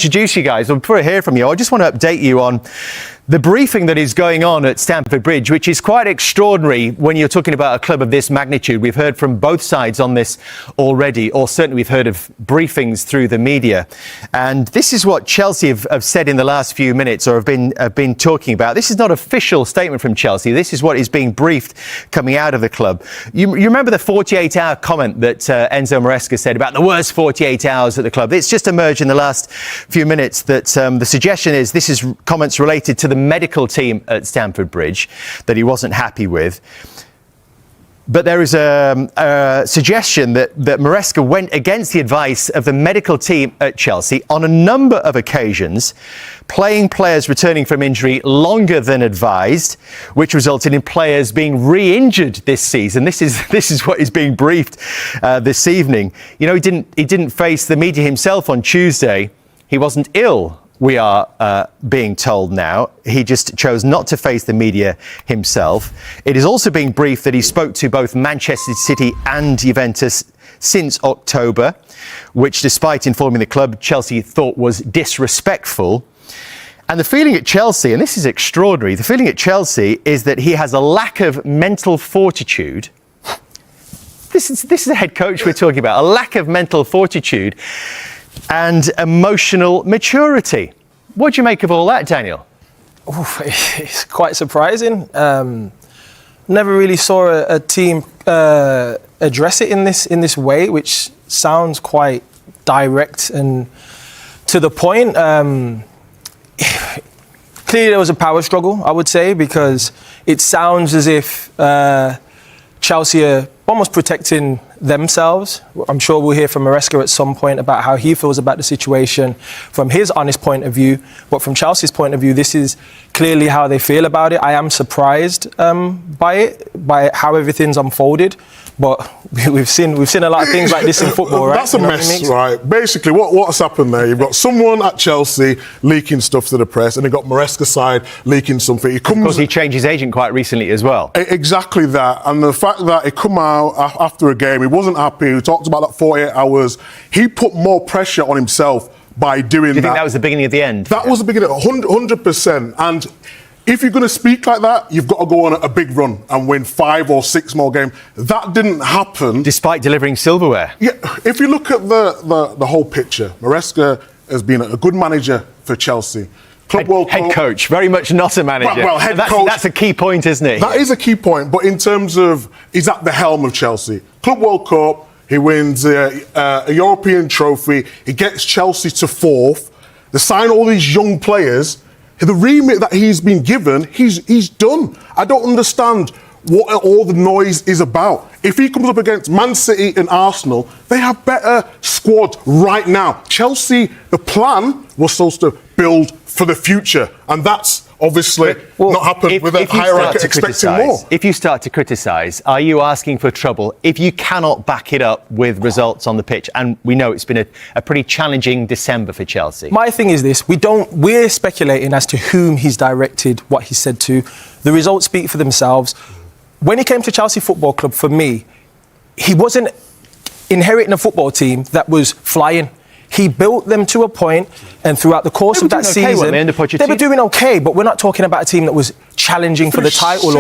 introduce you guys, or before I hear from you, I just want to update you on the briefing that is going on at Stamford Bridge, which is quite extraordinary when you're talking about a club of this magnitude. We've heard from both sides on this already, or certainly we've heard of briefings through the media. And this is what Chelsea have said in the last few minutes, or have been talking about. This is not an official statement from Chelsea. This is what is being briefed coming out of the club. You remember the 48-hour comment that Enzo Maresca said about the worst 48 hours at the club? It's just emerged in the last few minutes that the suggestion is this is comments related to the medical team at Stamford Bridge that he wasn't happy with. But there is a suggestion that Maresca went against the advice of the medical team at Chelsea on a number of occasions, playing players returning from injury longer than advised, which resulted in players being re-injured this season. This is what is being briefed this evening. You know, he didn't face the media himself on Tuesday. He wasn't ill, we are being told now. He just chose not to face the media himself. It is also being briefed that he spoke to both Manchester City and Juventus since October, which, despite informing the club, Chelsea thought was disrespectful. And the feeling at Chelsea, and this is extraordinary, the feeling at Chelsea is that he has a lack of mental fortitude. This is a head coach we're talking about, a lack of mental fortitude and emotional maturity. What do you make of all that, Daniel? Oof, it's quite surprising. Never really saw a team address it in this way, which sounds quite direct and to the point. Clearly there was a power struggle, I would say, because it sounds as if Chelsea are almost protecting themselves. I'm sure we'll hear from Maresca at some point about how he feels about the situation from his honest point of view. But from Chelsea's point of view, this is clearly how they feel about it. I am surprised by how everything's unfolded. But we've seen a lot of things like this in football, right? That's a mess, right? Basically, what's happened there? You've got someone at Chelsea leaking stuff to the press, and you've got Maresca's side leaking something. Because he changed his agent quite recently as well. Exactly that. And the fact that he come out after a game, he wasn't happy, he talked about that 48 hours, he put more pressure on himself by doing that. Do you think that was the beginning of the end? That was the beginning, 100%. And if you're going to speak like that, you've got to go on a big run and win 5 or 6 more games. That didn't happen. Despite delivering silverware. Yeah, if you look at the whole picture, Maresca has been a good manager for Chelsea. Head coach, very much not a manager. Well, head coach. That's a key point, isn't it? That is a key point, but in terms of, he's at the helm of Chelsea. Club World Cup, he wins a European trophy, he gets Chelsea to 4th, they sign all these young players. The remit that he's been given, he's done. I don't understand what all the noise is about. If he comes up against Man City and Arsenal, they have better squads right now. Chelsea, the plan was supposed to build for the future, and that's obviously not happened with a hierarchy expecting more. If you start to criticise, are you asking for trouble if you cannot back it up with results on the pitch? And we know it's been a pretty challenging December for Chelsea. My thing is this, we're speculating as to whom he's directed what he said to. The results speak for themselves. When he came to Chelsea Football Club, for me, he wasn't inheriting a football team that was flying. He built them to a point, and throughout the course of that season, they were doing okay, but we're not talking about a team that was challenging for the title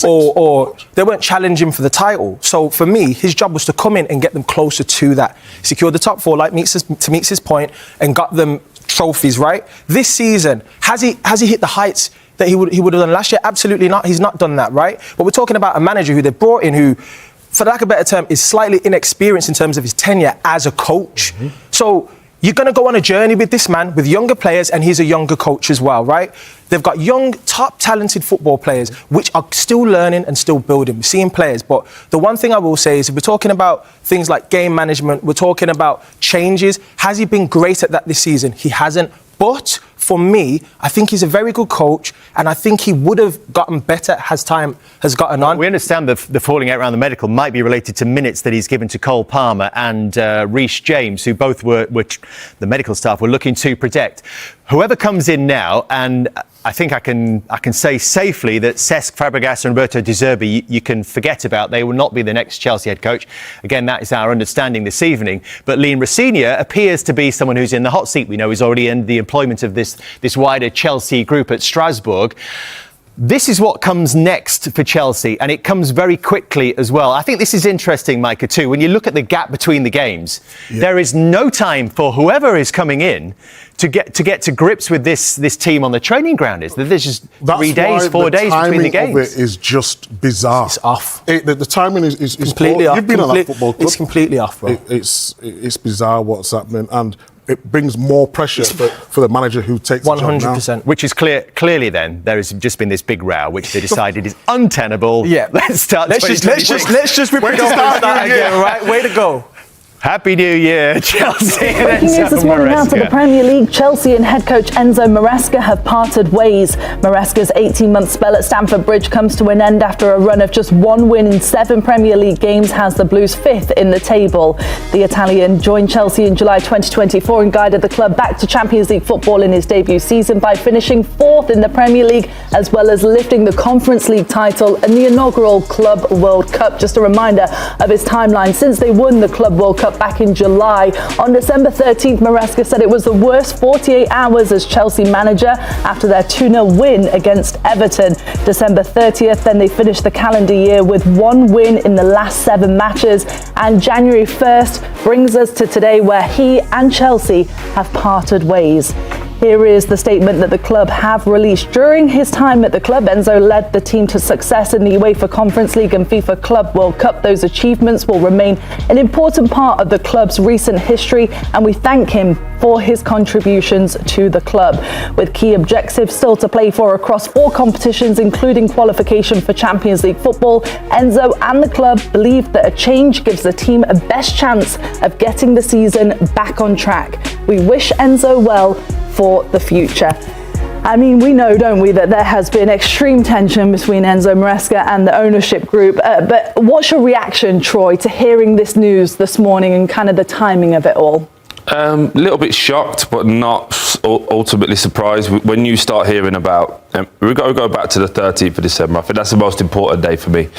or they weren't challenging for the title. So for me, his job was to come in and get them closer to that. Secure the top 4, like Meeks' point, and got them trophies, right? This season, has he hit the heights that he would have done last year? Absolutely not. He's not done that, right? But we're talking about a manager who they brought in who, for lack of a better term, is slightly inexperienced in terms of his tenure as a coach. Mm-hmm. So you're going to go on a journey with this man, with younger players, and he's a younger coach as well, right? They've got young, top, talented football players, which are still learning and still building. We're seeing players. But the one thing I will say is, if we're talking about things like game management, we're talking about changes, has he been great at that this season? He hasn't. But for me, I think he's a very good coach, and I think he would have gotten better as time has gotten on. We understand the falling out around the medical might be related to minutes that he's given to Cole Palmer and Reece James, who both were the medical staff were looking to protect. Whoever comes in now, and I think I can say safely that Cesc Fabregas and Roberto De Zerbi you can forget about. They will not be the next Chelsea head coach. Again, that is our understanding this evening. But Leon Rosenior appears to be someone who's in the hot seat. We know he's already in the employment of this wider Chelsea group at Strasbourg. This is what comes next for Chelsea, and it comes very quickly as well. I think this is interesting, Micah, too. When you look at the gap between the games, there is no time for whoever is coming in to get to grips with this team on the training ground. There's just 3 days, 4 days between the games. The timing of it is just bizarre. It's off. The timing is completely off. You've been on that football club. It's completely off, bro. It's bizarre what's happening, and it brings more pressure for the manager who takes 100%. Which is clearly then there has just been this big row which they decided is untenable. Yeah, let's just rip it off and start again, right? Way to go. Happy New Year, Chelsea. Breaking news this morning out of the Premier League. Chelsea and head coach Enzo Maresca have parted ways. Maresca's 18-month spell at Stamford Bridge comes to an end after a run of just 1 win in 7 Premier League games has the Blues 5th in the table. The Italian joined Chelsea in July 2024 and guided the club back to Champions League football in his debut season by finishing 4th in the Premier League, as well as lifting the Conference League title and the inaugural Club World Cup. Just a reminder of his timeline since they won the Club World Cup back in July. On December 13th, Maresca said it was the worst 48 hours as Chelsea manager after their 2-0 win against Everton. December 30th, then they finished the calendar year with 1 win in the last 7 matches. And January 1st brings us to today, where he and Chelsea have parted ways. Here is the statement that the club have released. During his time at the club, Enzo led the team to success in the UEFA Conference League and FIFA Club World Cup. Those achievements will remain an important part of the club's recent history, and we thank him for his contributions to the club. With key objectives still to play for across 4 competitions, including qualification for Champions League football, Enzo and the club believe that a change gives the team a best chance of getting the season back on track. We wish Enzo well for the future. I mean, we know, don't we, that there has been extreme tension between Enzo Maresca and the ownership group. But what's your reaction, Troy, to hearing this news this morning and kind of the timing of it all? A little bit shocked, but not ultimately surprised. When you start hearing about, we've got to go back to the 13th of December. I think that's the most important day for me.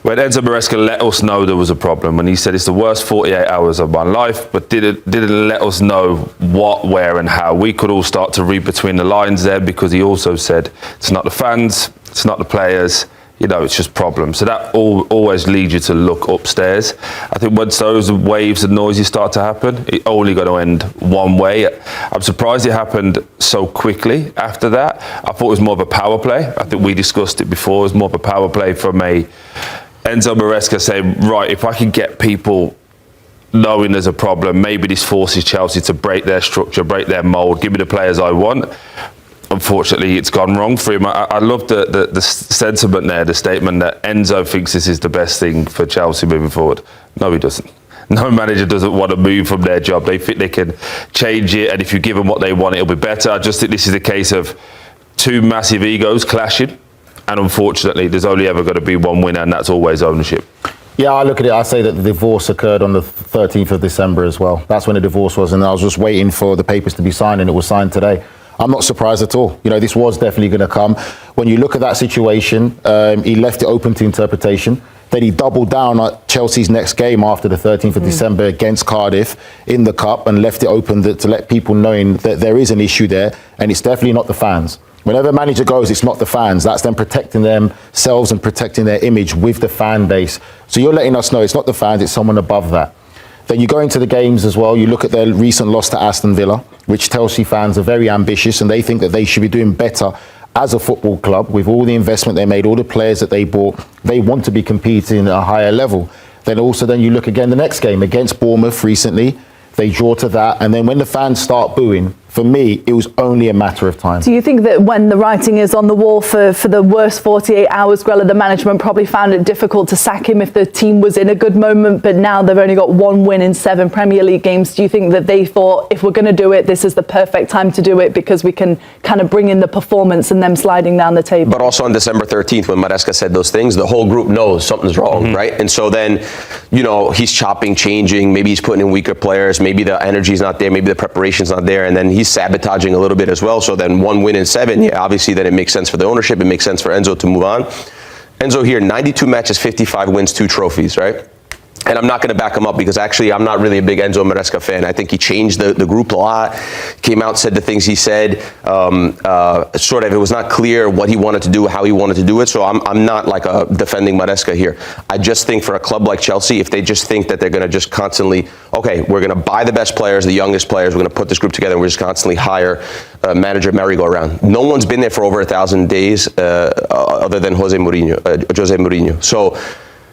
When Enzo Maresca let us know there was a problem, when he said it's the worst 48 hours of my life, but didn't let us know what, where and how. We could all start to read between the lines there, because he also said it's not the fans, it's not the players, you know, it's just problems. So that always leads you to look upstairs. I think once those waves and noises start to happen, it's only going to end one way. I'm surprised it happened so quickly after that. I thought it was more of a power play. I think we discussed it before. It was more of a power play from a Enzo Maresca saying, right, if I can get people knowing there's a problem, maybe this forces Chelsea to break their structure, break their mould, give me the players I want. Unfortunately, it's gone wrong for him. I love the sentiment there, the statement that Enzo thinks this is the best thing for Chelsea moving forward. No, he doesn't. No manager doesn't want to move from their job. They think they can change it, and if you give them what they want, it'll be better. I just think this is a case of 2 massive egos clashing, and unfortunately, there's only ever going to be one winner, and that's always ownership. Yeah, I look at it, I say that the divorce occurred on the 13th of December as well. That's when the divorce was, and I was just waiting for the papers to be signed, and it was signed today. I'm not surprised at all. You know, this was definitely going to come. When you look at that situation, he left it open to interpretation. Then he doubled down at Chelsea's next game after the 13th of December against Cardiff in the Cup, and left it open to let people know that there is an issue there, and it's definitely not the fans. Whenever a manager goes, it's not the fans. That's them protecting themselves and protecting their image with the fan base. So you're letting us know it's not the fans, it's someone above that. Then you go into the games as well. You look at their recent loss to Aston Villa, which Chelsea fans are very ambitious, and they think that they should be doing better as a football club with all the investment they made, all the players that they bought. They want to be competing at a higher level. Then you look again the next game against Bournemouth recently. They draw to that, and then when the fans start booing, For me, it was only a matter of time. Do you think that when the writing is on the wall for the worst 48 hours, Grella, the management probably found it difficult to sack him if the team was in a good moment, but now they've only got 1 win in 7 Premier League games? Do you think that they thought, if we're going to do it, this is the perfect time to do it because we can kind of bring in the performance and them sliding down the table? But also on December 13th, when Maresca said those things, the whole group knows something's wrong, right? And so then, he's chopping, changing, maybe he's putting in weaker players, maybe the energy's not there, maybe the preparation's not there, and then he's sabotaging a little bit as well. So then 1 win in 7, obviously then it makes sense for the ownership, it makes sense for Enzo to move on. Enzo here, 92 matches, 55 wins, 2 trophies, right? And I'm not going to back him up because actually I'm not really a big Enzo Maresca fan. I think he changed the group a lot, came out, said the things he said, sort of it was not clear what he wanted to do, how he wanted to do it. So I'm not like defending Maresca here. I just think for a club like Chelsea, if they just think that they're going to just constantly, okay, we're going to buy the best players, the youngest players, we're going to put this group together and we're just constantly hire manager merry-go-round. No one's been there for over 1,000 days other than Jose Mourinho. So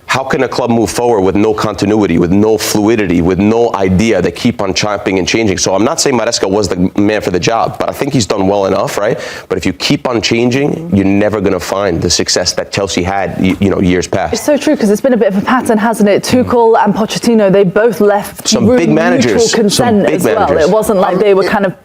how can a club move forward with no continuity, with no fluidity, with no idea? They keep on chopping and changing. So I'm not saying Maresca was the man for the job, but I think he's done well enough, right? But if you keep on changing, you're never going to find the success that Chelsea had, years past. It's so true because it's been a bit of a pattern, hasn't it? Tuchel and Pochettino, they both left some big managers, mutual consent as well. It wasn't like they were kind of,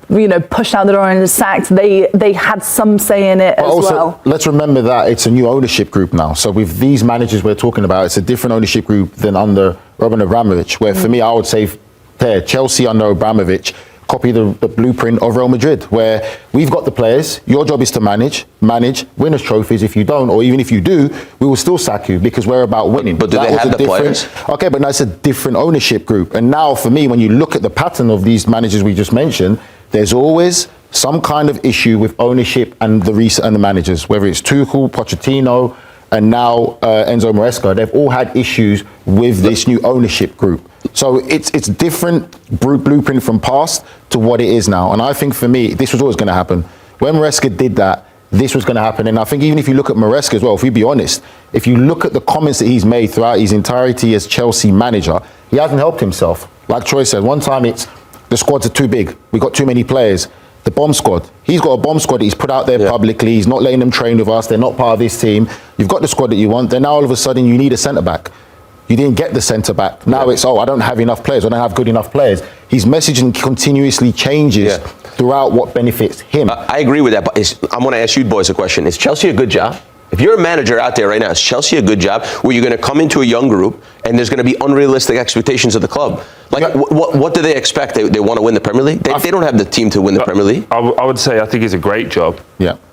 pushed out the door and sacked. They had some say in it as well. Let's remember that it's a new ownership group now. So with these managers we're talking about, it's a different ownership group than under Roman Abramovich, where for me, I would say Chelsea under Abramovich copy the blueprint of Real Madrid, where we've got the players, your job is to manage, win us trophies. If you don't, or even if you do, we will still sack you because we're about winning. But do they have the players? Okay, but that's a different ownership group. And now for me, when you look at the pattern of these managers we just mentioned, there's always some kind of issue with ownership and the managers, whether it's Tuchel, Pochettino, and now Enzo Maresca. They've all had issues with this new ownership group. So it's different blueprint from past to what it is now. And I think for me, this was always going to happen. When Maresca did that, this was going to happen. And I think even if you look at Maresca as well, if we be honest, if you look at the comments that he's made throughout his entirety as Chelsea manager, he hasn't helped himself. Like Troy said, one time it's the squads are too big. We got too many players. The bomb squad. He's got a bomb squad that he's put out there publicly. He's not letting them train with us. They're not part of this team. You've got the squad that you want. Then now all of a sudden you need a centre-back. You didn't get the centre-back. Now it's, I don't have enough players. I don't have good enough players. His messaging continuously changes throughout what benefits him. I agree with that, but I want to ask you boys a question. Is Chelsea a good job? If you're a manager out there right now, is Chelsea a good job where you're going to come into a young group and there's going to be unrealistic expectations of the club? Like, what do they expect? They want to win the Premier League? They don't have the team to win the Premier League. I would say I think it's a great job,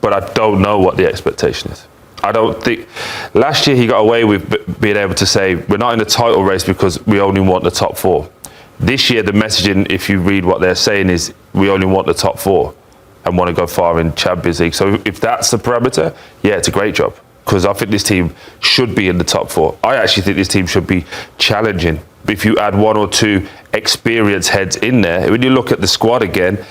but I don't know what the expectation is. I don't think... Last year he got away with being able to say, we're not in the title race because we only want the top 4. This year the messaging, if you read what they're saying, is we only want the top 4. And want to go far in Champions League. So if that's the parameter, it's a great job. Because I think this team should be in the top 4. I actually think this team should be challenging. If you add 1 or 2 experienced heads in there, when you look at the squad again,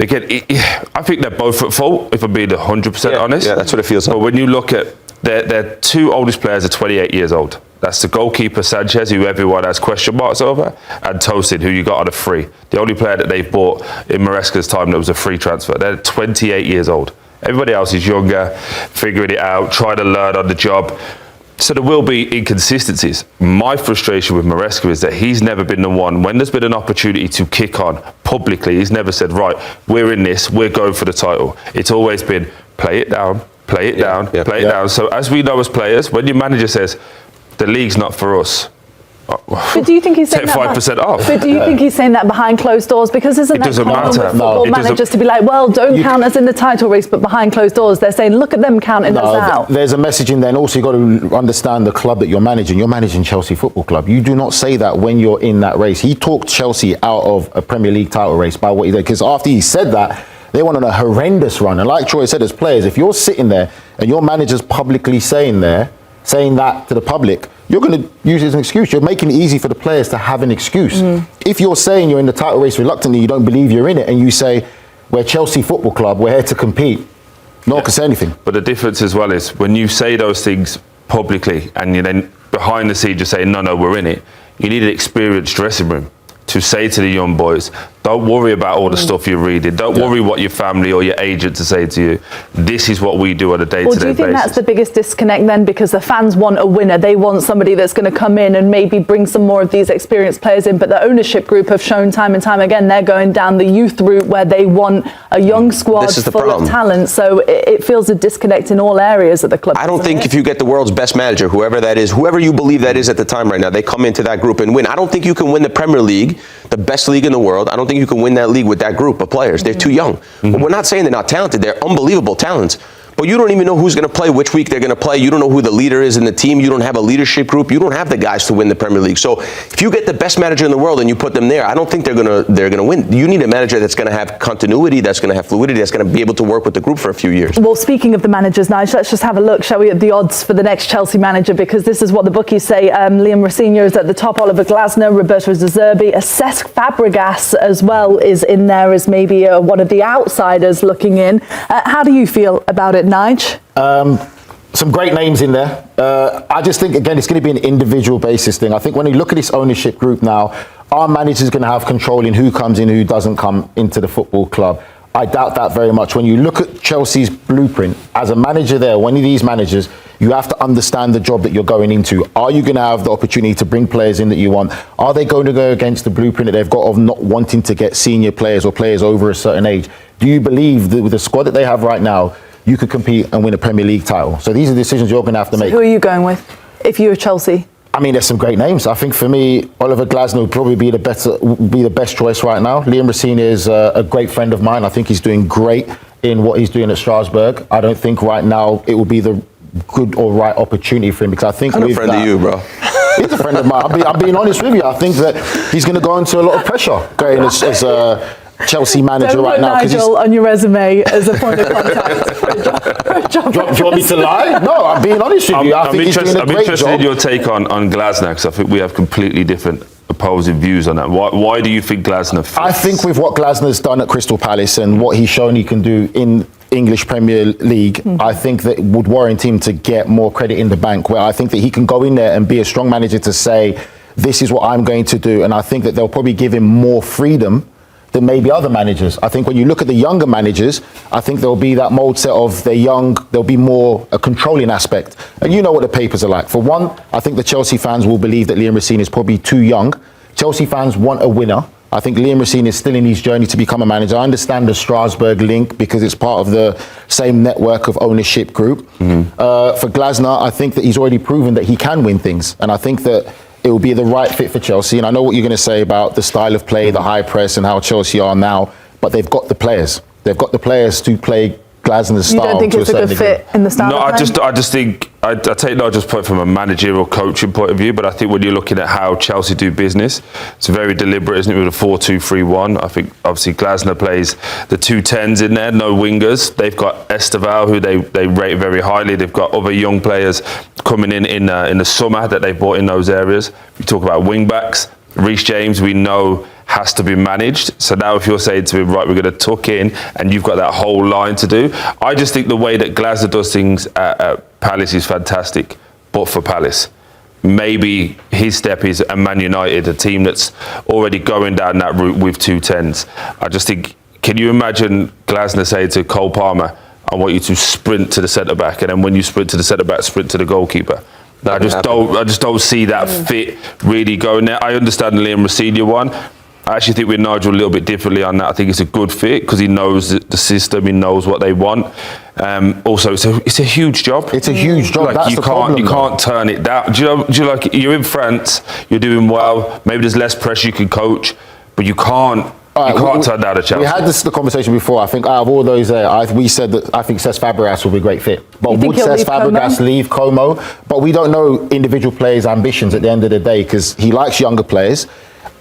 I think they're both at fault, if I'm being 100% honest. Yeah, that's what it feels like. But when you look at their 2 oldest players are 28 years old. That's the goalkeeper Sanchez, who everyone has question marks over, and Tosin, who you got on a free. The only player that they've bought in Maresca's time that was a free transfer. They're 28 years old. Everybody else is younger, figuring it out, trying to learn on the job. So there will be inconsistencies. My frustration with Maresca is that he's never been the one, when there's been an opportunity to kick on publicly, he's never said, right, we're in this, we're going for the title. It's always been, play it down, play it down, play it down. So as we know as players, when your manager says, the league's not for us, but do you think he's saying take 5% off? But do you think he's saying that behind closed doors? Because isn't that common with football managers to be like, well, don't count us in the title race, but behind closed doors, they're saying, look at them counting us out. There's a message in there, and also you've got to understand the club that you're managing. You're managing Chelsea Football Club. You do not say that when you're in that race. He talked Chelsea out of a Premier League title race by what he did, because after he said that, they went on a horrendous run. And like Troy said, as players, if you're sitting there and your manager's publicly saying that to the public, you're going to use it as an excuse. You're making it easy for the players to have an excuse. If you're saying you're in the title race reluctantly, you don't believe you're in it, and you say, we're Chelsea Football Club, we're here to compete, no one can say anything. But the difference as well is when you say those things publicly and you then behind the scenes you're saying, no, we're in it, you need an experienced dressing room to say to the young boys, don't Don't worry about all the stuff you're reading. Don't worry what your family or your agents are saying to you. This is what we do on a day-to-day basis. Well, do you think that's the biggest disconnect then? Because the fans want a winner. They want somebody that's going to come in and maybe bring some more of these experienced players in. But the ownership group have shown time and time again they're going down the youth route where they want a young squad full of talent. So it feels a disconnect in all areas of the club. I don't think if you get the world's best manager, whoever that is, whoever you believe that is at the time right now, they come into that group and win. I don't think you can win the Premier League, the best league in the world. I don't think you can win that league with that group of players. They're too young. But we're not saying they're not talented. They're unbelievable talents. But you don't even know who's going to play, which week they're going to play. You don't know who the leader is in the team. You don't have a leadership group. You don't have the guys to win the Premier League. So if you get the best manager in the world and you put them there, I don't think they're going to win. You need a manager that's going to have continuity, that's going to have fluidity, that's going to be able to work with the group for a few years. Well, speaking of the managers, Nigel, let's just have a look, shall we, at the odds for the next Chelsea manager, because this is what the bookies say. Liam Rosenior is at the top, Oliver Glasner, Roberto De Zerbi, Cesc Fabregas as well is in there as maybe one of the outsiders looking in. How do you feel about it, Nige? Some great names in there. I just think, again, it's going to be an individual basis thing. I think when you look at this ownership group now, our manager's going to have control in who comes in, who doesn't come into the football club. I doubt that very much. When you look at Chelsea's blueprint, as a manager there, one of these managers, you have to understand the job that you're going into. Are you going to have the opportunity to bring players in that you want? Are they going to go against the blueprint that they've got of not wanting to get senior players or players over a certain age? Do you believe that with the squad that they have right now, you could compete and win a Premier League title? So these are decisions you're going to have to make. Who are you going with if you're Chelsea? I mean, there's some great names. I think for me, Oliver Glasner would probably be the best choice right now. Liam Rosenior is a great friend of mine. I think he's doing great in what he's doing at Strasbourg. I don't think right now it will be the good or right opportunity for him, because I think I'm a friend of you, bro. He's a friend of mine. I'm being honest with you. I think that he's going to go into a lot of pressure going as a Chelsea manager Don't right now. Nigel on your resume as a point of contact for a job. Do you want me to lie? No, I'm being honest with you. I think he's doing a great job. I'm interested in your take on Glasner, because I think we have completely different opposing views on that. Why do you think Glasner fits? I think with what Glasner's done at Crystal Palace and what he's shown he can do in English Premier League, I think that would warrant him to get more credit in the bank, where I think that he can go in there and be a strong manager to say, this is what I'm going to do. And I think that they'll probably give him more freedom than maybe other managers. I think when you look at the younger managers, I think there'll be that mold set of they're young, there'll be more a controlling aspect. And you know what the papers are like. For one, I think the Chelsea fans will believe that Liam Rosenior is probably too young. Chelsea fans want a winner. I think Liam Rosenior is still in his journey to become a manager. I understand the Strasbourg link because it's part of the same network of ownership group. For Glasner, I think that he's already proven that he can win things. And I think that it will be the right fit for Chelsea. And I know what you're going to say about the style of play, the high press, and how Chelsea are now. But they've got the players. They've got the players to play Glasner's style. You don't think it's a good fit in the style No, of play? I just think I take Nigel's point from a managerial coaching point of view, but I think when you're looking at how Chelsea do business, it's very deliberate, isn't it, with a 4-2-3-1. I think obviously Glasner plays the 2 10s in there, no wingers. They've got Esteval, who they rate very highly. They've got other young players coming in the summer that they bought in those areas. You talk about wing backs, Reece James, we know has to be managed. So now if you're saying to him, right, we're going to tuck in, and you've got that whole line to do. I just think the way that Glasner does things at Palace is fantastic, but for Palace. Maybe his step is a Man United, a team that's already going down that route with 2 10s. I just think, can you imagine Glasner saying to Cole Palmer, I want you to sprint to the centre-back, and then when you sprint to the centre-back, sprint to the goalkeeper? I just don't see that fit really going there. I understand the Liam Rosenior one. I actually think with Nigel a little bit differently on that. I think it's a good fit because he knows the system, he knows what they want. Also, it's a huge job. It's a huge job. Like, That's the problem. You can't turn it down. Do you like you're in France, you're doing well. Maybe there's less pressure, you can coach, but you can't. You can't turn down a Chelsea. We had the conversation before. I think out of all those there, we said that I think Cesc Fabregas will be a great fit. But would Cesc Fabregas leave Como? But we don't know individual players' ambitions at the end of the day, because he likes younger players.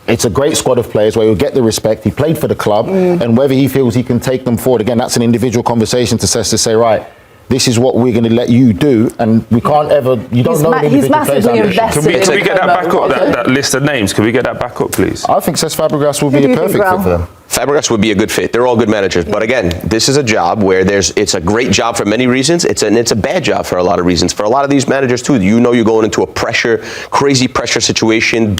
It's a great squad of players where he'll get the respect. He played for the club, and whether he feels he can take them forward, again, that's an individual conversation to Cesc to say, right, this is what we're going to let you do, and we can't ever. You don't know the individual players' ambitions. Can we get that back up? That list of names. Can we get that back up, please? I think Cesc Fabregas will be a perfect fit for them. Fabregas would be a good fit. They're all good managers. But again, this is a job where it's a great job for many reasons. It's a bad job for a lot of reasons. For a lot of these managers too, you're going into a crazy pressure situation,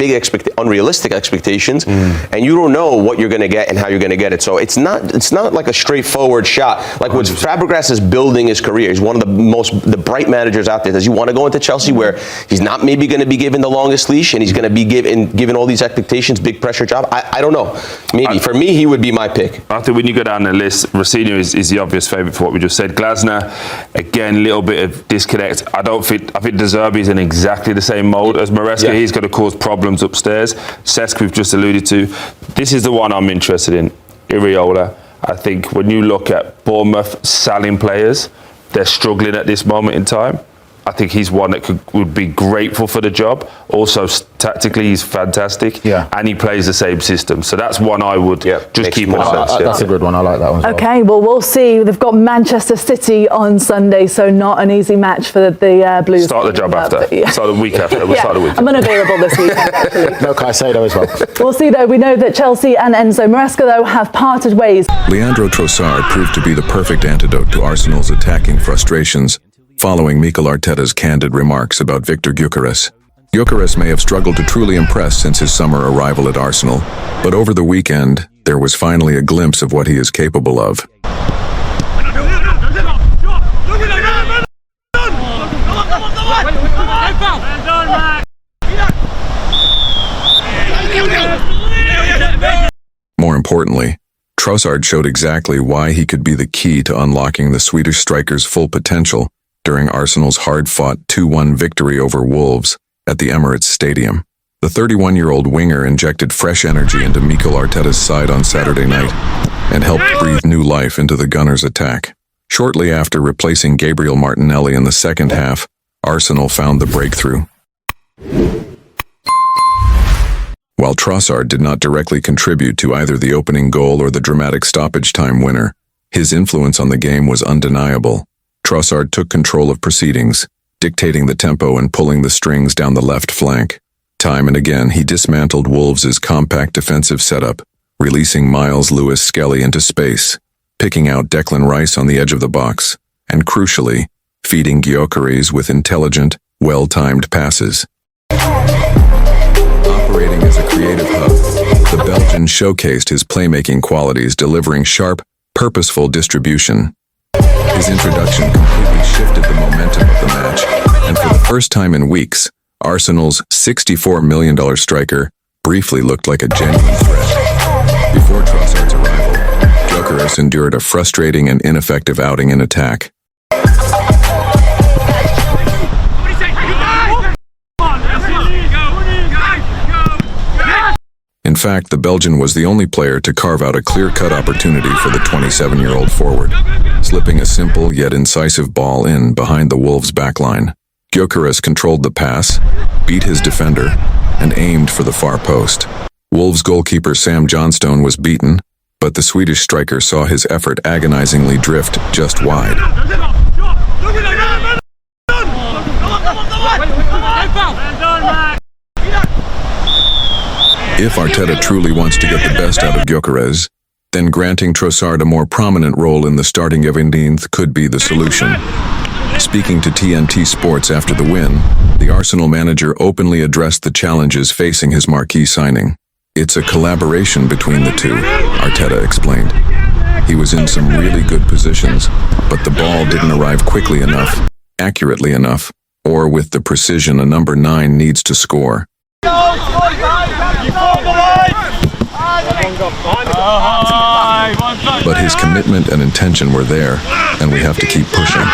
unrealistic expectations, and you don't know what you're going to get and how you're going to get it. So it's not like a straightforward shot. Like what Fabregas is building his career. He's one of the bright managers out there. Does he want to go into Chelsea where he's not maybe going to be given the longest leash and he's going to be given all these expectations, big pressure job? I don't know. Maybe for me, he would be my pick. I think when you go down the list, Rossinho is the obvious favourite for what we just said. Glasner, again, a little bit of disconnect. I think De Zerbi's in exactly the same mould as Maresca. Yeah. He's going to cause problems upstairs. Cesc, we've just alluded to. This is the one I'm interested in, Iriola. I think when you look at Bournemouth selling players, they're struggling at this moment in time. I think he's one that would be grateful for the job. Also, tactically, he's fantastic. Yeah. And he plays the same system. So that's one I would just keep an eye on. That's a good one. I like that one. Okay, well, we'll see. They've got Manchester City on Sunday, so not an easy match for the Blues. Start the job after. Start the week after. We'll start the week. I'm unavailable this weekend. No Caicedo as well. We'll see, though. We know that Chelsea and Enzo Maresca, though, have parted ways. Leandro Trossard proved to be the perfect antidote to Arsenal's attacking frustrations, following Mikel Arteta's candid remarks about Victor Gyökeres. Gyökeres may have struggled to truly impress since his summer arrival at Arsenal, but over the weekend, there was finally a glimpse of what he is capable of. More importantly, Trossard showed exactly why he could be the key to unlocking the Swedish striker's full potential during Arsenal's hard-fought 2-1 victory over Wolves at the Emirates Stadium. The 31-year-old winger injected fresh energy into Mikel Arteta's side on Saturday night and helped breathe new life into the Gunners' attack. Shortly after replacing Gabriel Martinelli in the second half, Arsenal found the breakthrough. While Trossard did not directly contribute to either the opening goal or the dramatic stoppage time winner, his influence on the game was undeniable. Trossard took control of proceedings, dictating the tempo and pulling the strings down the left flank. Time and again, he dismantled Wolves' compact defensive setup, releasing Miles Lewis-Skelly into space, picking out Declan Rice on the edge of the box, and crucially, feeding Gyökeres with intelligent, well-timed passes. Operating as a creative hub, the Belgian showcased his playmaking qualities, delivering sharp, purposeful distribution. His introduction completely shifted the momentum of the match, and for the first time in weeks, Arsenal's $64 million striker briefly looked like a genuine threat. Before Trossard's arrival, Gyökeres endured a frustrating and ineffective outing in attack. In fact, the Belgian was the only player to carve out a clear-cut opportunity for the 27-year-old forward, slipping a simple yet incisive ball in behind the Wolves' backline. Gyökeres controlled the pass, beat his defender, and aimed for the far post. Wolves goalkeeper Sam Johnstone was beaten, but the Swedish striker saw his effort agonizingly drift just wide. If Arteta truly wants to get the best out of Gyökeres, then granting Trossard a more prominent role in the starting 11th could be the solution. Speaking to TNT Sports after the win, the Arsenal manager openly addressed the challenges facing his marquee signing. It's a collaboration between the two, Arteta explained. He was in some really good positions, but the ball didn't arrive quickly enough, accurately enough, or with the precision a number 9 needs to score. But his commitment and intention were there, and we have to keep pushing.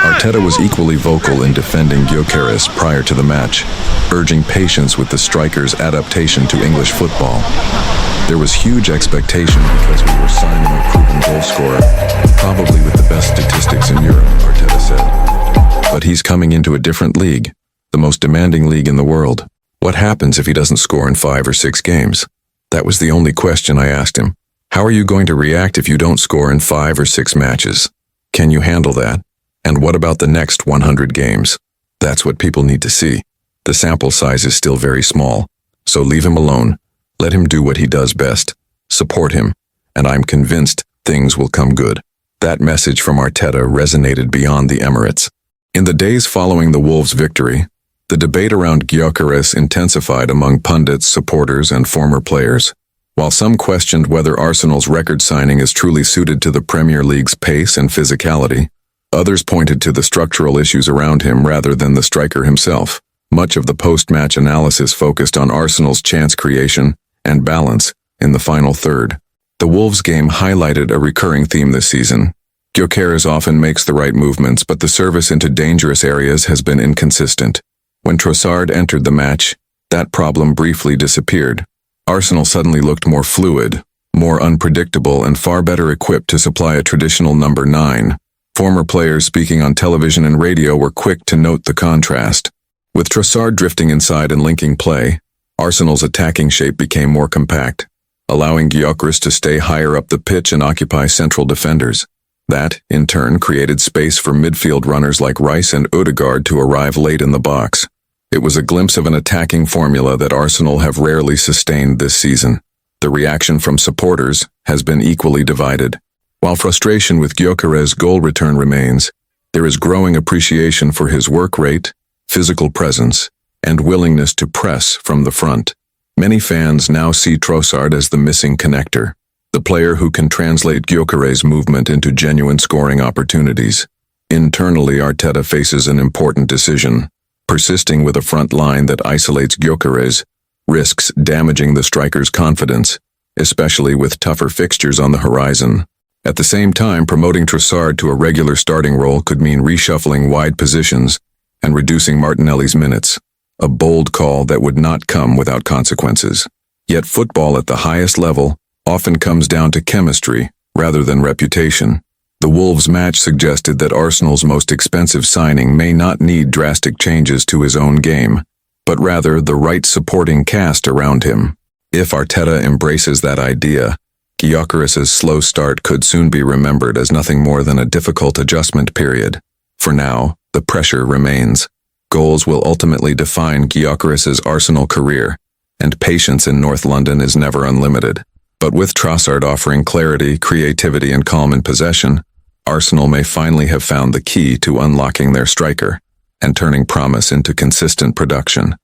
Arteta was equally vocal in defending Gyökeres prior to the match, urging patience with the striker's adaptation to English football. There was huge expectation because we were signing a proven goal scorer, probably with the best statistics in Europe, Arteta said. But he's coming into a different league, the most demanding league in the world. What happens if he doesn't score in 5 or 6 games? That was the only question I asked him. How are you going to react if you don't score in 5 or 6 matches? Can you handle that? And what about the next 100 games? That's what people need to see. The sample size is still very small, so leave him alone. Let him do what he does best. support him, and I'm convinced things will come good. That message from Arteta resonated beyond the Emirates. In the days following the Wolves' victory, the debate around Gyökeres intensified among pundits, supporters, and former players. While some questioned whether Arsenal's record signing is truly suited to the Premier League's pace and physicality, others pointed to the structural issues around him rather than the striker himself. Much of the post-match analysis focused on Arsenal's chance creation and balance in the final third. The Wolves game highlighted a recurring theme this season. Gyökeres often makes the right movements, but the service into dangerous areas has been inconsistent. When Trossard entered the match, that problem briefly disappeared. Arsenal suddenly looked more fluid, more unpredictable, and far better equipped to supply a traditional number 9. Former players speaking on television and radio were quick to note the contrast. With Trossard drifting inside and linking play, Arsenal's attacking shape became more compact, allowing Gyökeres to stay higher up the pitch and occupy central defenders. That, in turn, created space for midfield runners like Rice and Ødegaard to arrive late in the box. It was a glimpse of an attacking formula that Arsenal have rarely sustained this season. The reaction from supporters has been equally divided. While frustration with Gyökeres' goal return remains, there is growing appreciation for his work rate, physical presence, and willingness to press from the front. Many fans now see Trossard as the missing connector, the player who can translate Gyökeres' movement into genuine scoring opportunities. Internally, Arteta faces an important decision. Persisting with a front line that isolates Gyökeres risks damaging the striker's confidence, especially with tougher fixtures on the horizon. At the same time, promoting Trossard to a regular starting role could mean reshuffling wide positions and reducing Martinelli's minutes, a bold call that would not come without consequences. Yet football at the highest level often comes down to chemistry rather than reputation. The Wolves match suggested that Arsenal's most expensive signing may not need drastic changes to his own game, but rather the right supporting cast around him. If Arteta embraces that idea, Gyökeres' slow start could soon be remembered as nothing more than a difficult adjustment period. For now, the pressure remains. Goals will ultimately define Gyökeres' Arsenal career, and patience in North London is never unlimited. But with Trossard offering clarity, creativity, and calm in possession, Arsenal may finally have found the key to unlocking their striker and turning promise into consistent production.